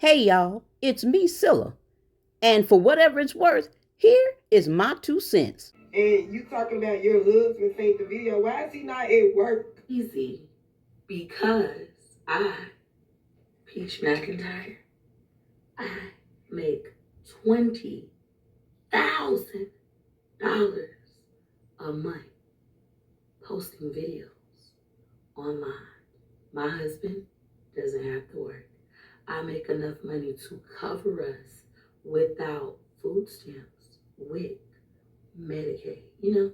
Hey y'all, it's me, Scylla. And for whatever it's worth, here is my 2 cents. And you talking about your husband saved the video. Why is he not at work? Easy. Because I, Peach McIntyre, I make $20,000 a month posting videos online. My husband doesn't have to work. I make enough money to cover us without food stamps, WIC, Medicaid. I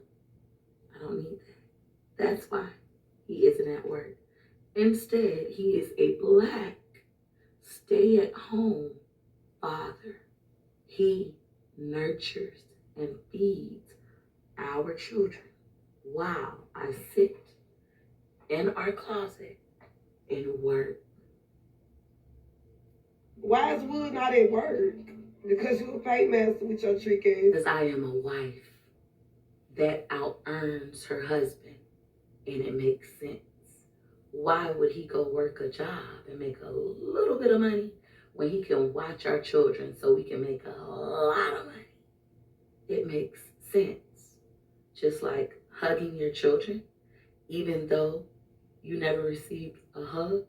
don't need that. That's why he isn't at work. Instead, he is a Black, stay-at-home father. He nurtures and feeds our children while I sit in our closet and work. Why is Wood not at work? Because you a paymaster with your trick ass. Because I am a wife that out-earns her husband, and it makes sense. Why would he go work a job and make a little bit of money when he can watch our children so we can make a lot of money? It makes sense. Just like hugging your children, even though you never received a hug,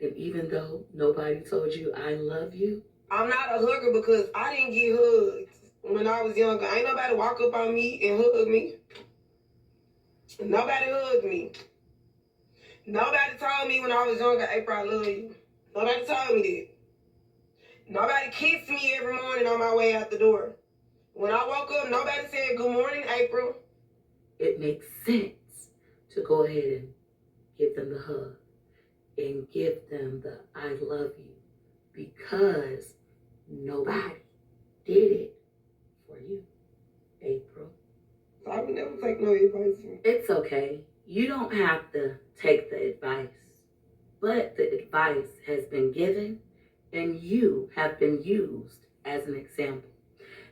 and even though nobody told you I love you. I'm not a hugger because I didn't get hugs when I was younger. Ain't nobody walk up on me and hug me. Nobody hugged me. Nobody told me when I was younger, April, I love you. Nobody told me that. Nobody kissed me every morning on my way out the door. When I woke up, nobody said, good morning, April. It makes sense to go ahead and give them the hug and give them the I love you, because nobody did it for you, April. I would never take no advice from you. It's okay. You don't have to take the advice, but the advice has been given and you have been used as an example.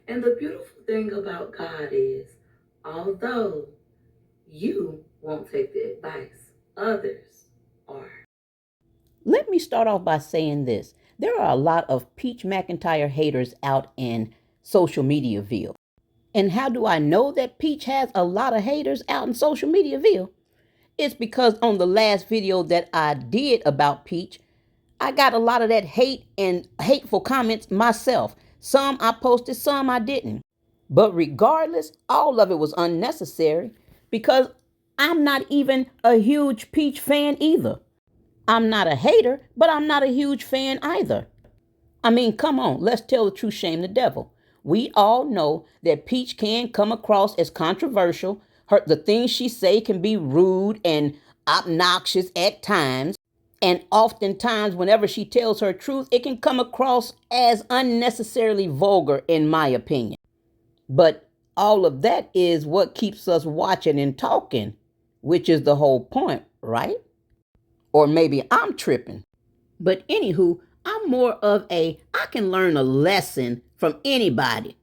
And the beautiful thing about God is, although you won't take the advice, others are. Let me start off by saying this. There are a lot of Peach McIntyre haters out in social mediaville. And how do I know that Peach has a lot of haters out in social mediaville? It's because on the last video that I did about Peach, I got a lot of that hate and hateful comments myself. Some I posted, some I didn't. But regardless, all of it was unnecessary because I'm not even a huge Peach fan either. I'm not a hater, but I'm not a huge fan either. I mean, come on, let's tell the truth, shame the devil. We all know that Peach can come across as controversial. The things she say can be rude and obnoxious at times. And oftentimes, whenever she tells her truth, it can come across as unnecessarily vulgar, in my opinion. But all of that is what keeps us watching and talking, which is the whole point, right? Or maybe I'm tripping. But anywho, I'm more of I can learn a lesson from anybody.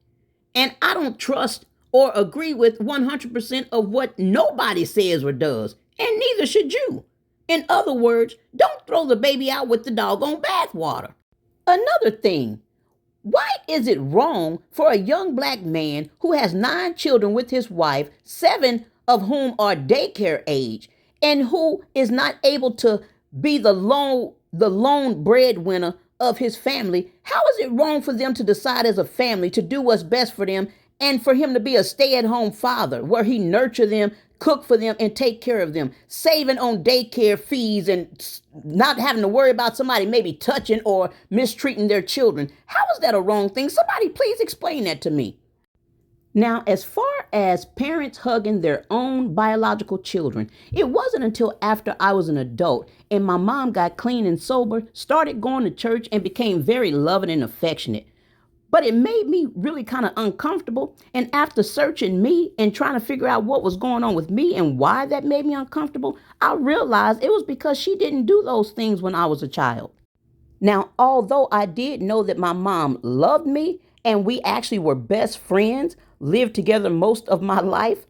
And I don't trust or agree with 100% of what nobody says or does. And neither should you. In other words, don't throw the baby out with the doggone bathwater. Another thing, why is it wrong for a young Black man who has 9 children with his wife, 7 of whom are daycare age, and who is not able to be the lone breadwinner of his family? How is it wrong for them to decide as a family to do what's best for them, and for him to be a stay-at-home father where he nurture them, cook for them, and take care of them, saving on daycare fees and not having to worry about somebody maybe touching or mistreating their children? How is that a wrong thing? Somebody please explain that to me. Now, as far as parents hugging their own biological children, it wasn't until after I was an adult and my mom got clean and sober, started going to church, and became very loving and affectionate. But it made me really kind of uncomfortable. And after searching me and trying to figure out what was going on with me and why that made me uncomfortable, I realized it was because she didn't do those things when I was a child. Now, although I did know that my mom loved me and we actually were best friends, lived together most of my life,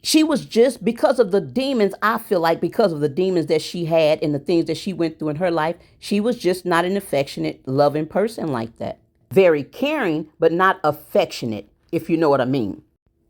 She was just, because of the demons, I feel like because of the demons that she had and the things that she went through in her life, she was just not an affectionate, loving person like that. Very caring, but not affectionate, if you know what I mean.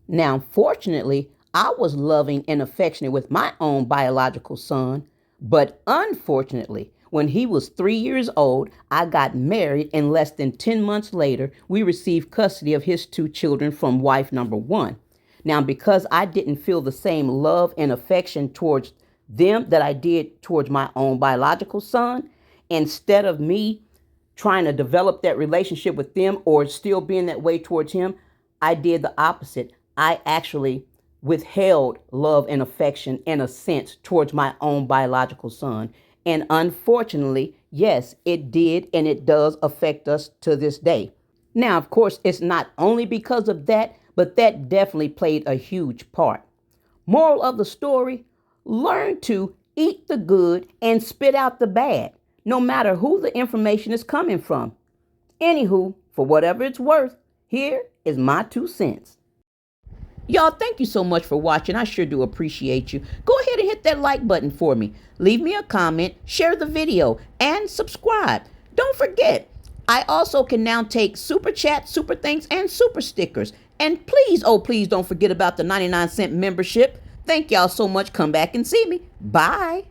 Now, fortunately, I was loving and affectionate with my own biological son, but unfortunately, when he was 3 years old, I got married, and less than 10 months later, we received custody of his 2 children from wife number 1. Now, because I didn't feel the same love and affection towards them that I did towards my own biological son, instead of me trying to develop that relationship with them or still being that way towards him, I did the opposite. I actually withheld love and affection in a sense towards my own biological son. And unfortunately, yes, it did, and it does affect us to this day. Now, of course, it's not only because of that, but that definitely played a huge part. Moral of the story: learn to eat the good and spit out the bad, no matter who the information is coming from. Anywho, for whatever it's worth, here is my 2 cents. Y'all, thank you so much for watching. I sure do appreciate you. Go ahead and hit that like button for me. Leave me a comment, share the video, and subscribe. Don't forget, I also can now take super chats, super thanks, and super stickers. And please, oh please don't forget about the 99-cent membership. Thank y'all so much. Come back and see me. Bye.